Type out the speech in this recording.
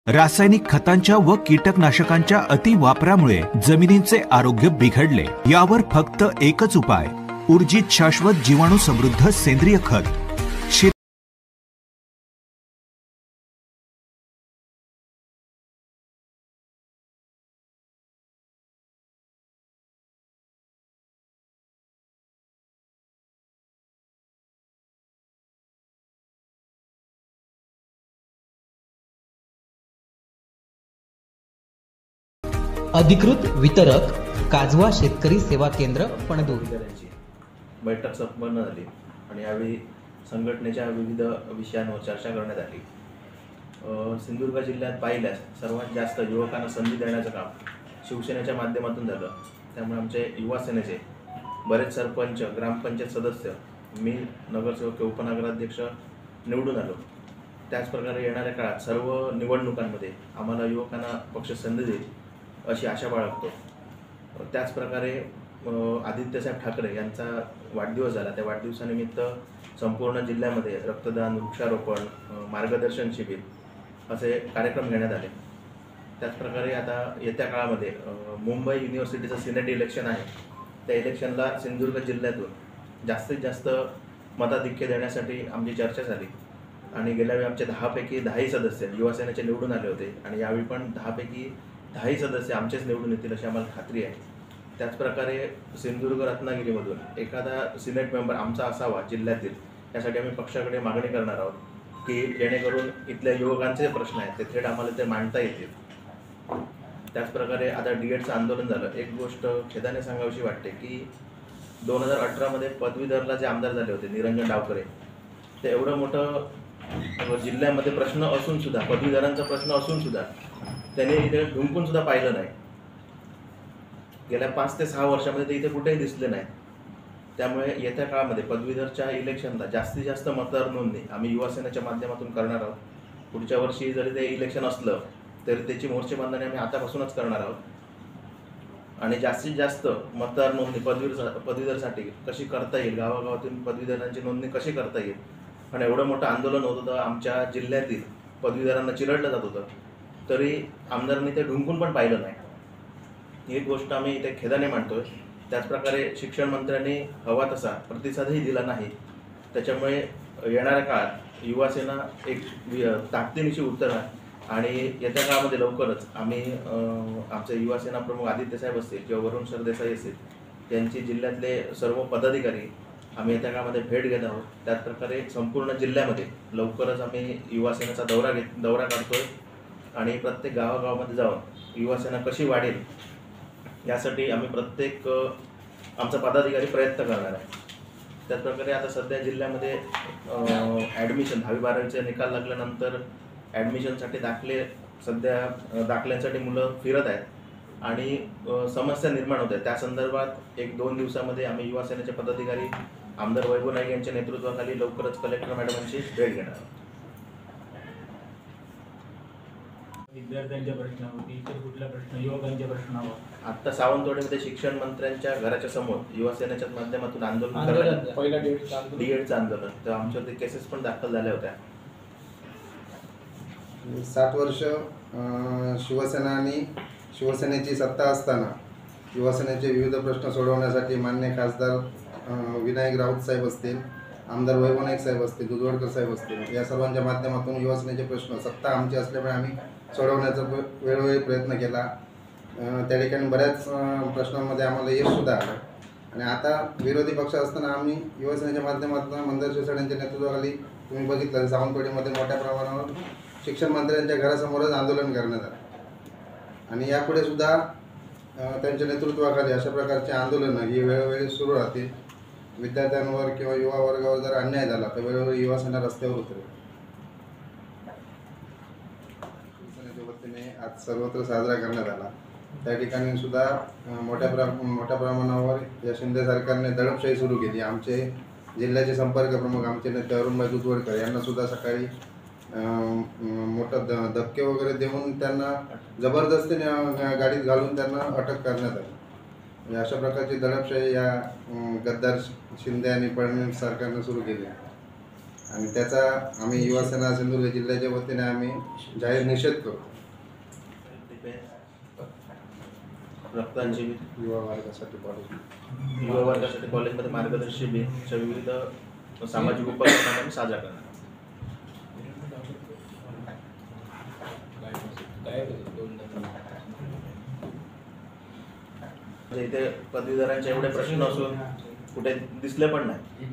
रासायनिक खतांच्या व कीटकनाशकांच्या अतिवापरामुळे जमिनींचे आरोग्य बिघडले। यावर फक्त एकच उपाय, ऊर्जित शाश्वत जीवाणू समृद्ध सेंद्रिय खत। अधिकृत वितरक काजवा शेतकरी सेवा केंद्र पणदूर। बैठक संपन्न झाली आणि यावेळी संघटनेच्या विविध विषयांवर चर्चा करण्यात आली। सिंधुदुर्ग जिल्ह्यात पाहिल्यास सर्वात जास्त युवकांना संधी देण्याचं काम शिवसेनेच्या माध्यमातून झालं। त्यामुळे आमचे युवा सेनेचे बरेच सरपंच, ग्रामपंचायत सदस्य, मी नगरसेवक, उपनगराध्यक्ष निवडून आलो। त्याचप्रकारे येणाऱ्या काळात सर्व निवडणुकांमध्ये आम्हाला युवकांना पक्ष संधी देईल अशी आशा बाळगतो। त्याचप्रकारे आदित्यसाहेब ठाकरे यांचा वाढदिवस झाला। त्या वाढदिवसानिमित्त संपूर्ण जिल्ह्यामध्ये रक्तदान, वृक्षारोपण, मार्गदर्शन शिबिर असे कार्यक्रम घेण्यात आले। त्याचप्रकारे आता येत्या काळामध्ये मुंबई युनिव्हर्सिटीचं सिनेट इलेक्शन आहे। त्या इलेक्शनला सिंधुदुर्ग जिल्ह्यातून जास्तीत जास्त मताधिक्य देण्यासाठी आमची चर्चा झाली आणि गेल्या वेळी आमचे 10 पैकी 10 सदस्य युवासेनेचे निवडून आले होते आणि यावेळी पण 10 पैकी 10 सदस्य आमचेच निवडून येतील अशी आम्हाला खात्री आहे। त्याचप्रकारे सिंधुदुर्ग रत्नागिरीमधून एखादा सिनेट मेंबर आमचा असावा जिल्ह्यातील, यासाठी आम्ही पक्षाकडे मागणी करणार आहोत की जेणेकरून इथल्या युवकांचे प्रश्न आहेत ते थेट आम्हाला ते मांडता येतील। त्याचप्रकारे आता डीएडचं आंदोलन झालं। एक गोष्ट खेदाने सांगावीशी वाटते की 2018मध्ये पदवीधरला जे आमदार झाले होते निरंजन डावकरे, ते एवढं मोठं जिल्ह्यामध्ये प्रश्न असून सुद्धा, पदवीधरांचा प्रश्न असून सुद्धा त्याने इथे ढुंकून सुद्धा पाहिलं नाही। गेल्या 5 ते 6 वर्षामध्ये ते इथे कुठेही दिसले नाही। त्यामुळे येत्या काळामध्ये पदवीधरच्या इलेक्शनला जास्तीत जास्त मतदार नोंदणी आम्ही युवासेनेच्या माध्यमातून करणार आहोत। पुढच्या वर्षी जरी ते इलेक्शन असलं तरी त्याची मोर्चे बांधणी आम्ही आतापासूनच करणार आहोत आणि जास्तीत जास्त मतदार नोंदणी पदवीधरसाठी कशी करता येईल, गावागावातून पदवीधरांची नोंदणी कशी करता येईल। पण एवढं मोठं आंदोलन होत होतं, आमच्या जिल्ह्यातील पदवीधरांना चिरडलं जात होतं, तरी आमदारांनी ते ढुंकून पण पाहिलं नाही। ही गोष्ट आम्ही इथे खेदाने मांडतोय। त्याचप्रकारे शिक्षण मंत्र्यांनी हवा तसा प्रतिसादही दिला नाही। त्याच्यामुळे येणाऱ्या काळात युवासेना एक ताकदीनिशी उतरणार आणि येत्या काळामध्ये लवकरच आम्ही आमचे युवासेना प्रमुख आदित्यसाहेब असतील किंवा वरुण सरदेसाई असतील यांची जिल्ह्यातले सर्व पदाधिकारी आम्ही येत्या काळामध्ये भेट घेत आहोत। त्याचप्रकारे संपूर्ण जिल्ह्यामध्ये लवकरच आम्ही युवासेनेचा दौरा काढतोय आणि प्रत्येक गावागावामध्ये जाऊन युवासेना कशी वाढेल यासाठी आम्ही प्रत्येक आमचा पदाधिकारी प्रयत्न करणार आहे। त्याचप्रकारे आता सध्या जिल्ह्यामध्ये ॲडमिशन 10वी-12वीचे निकाल लागल्यानंतर ॲडमिशनसाठी दाखल्यांसाठी मुलं फिरत आहेत आणि समस्या निर्माण होत आहेत। त्या संदर्भात 1-2 दिवसामध्ये आम्ही युवासेनेचे पदाधिकारी आमदार वैभव नाईक यांच्या नेतृत्वाखाली लवकरच कलेक्टर मॅडमांची भेट घेणार आहोत। विद्यार्थ्यांच्या प्रश्नावर, इतर कुठल्या प्रश्न, युवकांच्या प्रश्नावर आता सावंतवाडीमध्ये शिक्षण मंत्र्यांच्या घराच्या समोर युवासेनेच्या माध्यमातून आंदोलन करण्यात, पहिला डीएडचं आंदोलन, तर आमच्यावरती केसेस पण दाखल झाल्या होत्या। 7 वर्ष शिवसेना आणि शिवसेनेची सत्ता असताना युवासेनेचे विविध प्रश्न सोडवण्यासाठी माननीय खासदार विनायक राऊत साहेब असतील, आमदार वैभव नाईक साहेब असतील, दुधवडकर साहेब असतील, या सर्वांच्या माध्यमातून युवासेनेचे प्रश्न सत्ता आमची असल्यामुळे आम्ही सोडवण्याचा वेळोवेळी प्रयत्न केला। त्या ठिकाणी बऱ्याच प्रश्नांमध्ये आम्हाला यशसुद्धा आलं आणि आता विरोधी पक्ष असताना आम्ही युवासेनेच्या माध्यमातून मंदार शिरसाट नेतृत्वाखाली तुम्ही बघितलं सावंतवाडीमध्ये मोठ्या प्रमाणावर शिक्षण मंत्र्यांच्या घरासमोरच आंदोलन करण्यात आलं आणि यापुढे सुद्धा त्यांच्या नेतृत्वाखाली अशा प्रकारचे आंदोलनं ही वेळोवेळी सुरू राहतील। विद्यार्थ्यांवर किंवा युवा वर्गावर जर अन्याय झाला तर वेळोवेळी युवासेना रस्त्यावर उतरेल। शिवसेनेच्या वतीने आज सर्वत्र साजरा करण्यात आला। त्या ठिकाणी सुद्धा मोठ्या प्रमाणावर या शिंदे सरकारने दडपशाही सुरू केली। आमचे जिल्ह्याचे संपर्क प्रमुख आमचे नेते अरुणभाई दुधवडकर यांना सुद्धा सकाळी मोठं धक्के वगैरे देऊन त्यांना जबरदस्तीने गाडीत घालून त्यांना अटक करण्यात आली। अशा प्रकारची दडपशाही या गद्दार शिंदे आणि फडणवीस सरकारने सुरू केली आणि त्याचा आम्ही युवासेना सिंधुदुर्ग जिल्ह्याच्या वतीने आम्ही जाहीर निषेध करू। पेन, रक्तदान शिबिर, युवा वर्गासाठी कॉलेज युवा वर्गासाठी कॉलेजमध्ये मार्गदर्शन शिबिर विविध सामाजिक उपक्रम आम्ही साजरा करणार. म्हणजे इथे पदवीधरांचे एवढे प्रश्न असून कुठे दिसले पण नाही.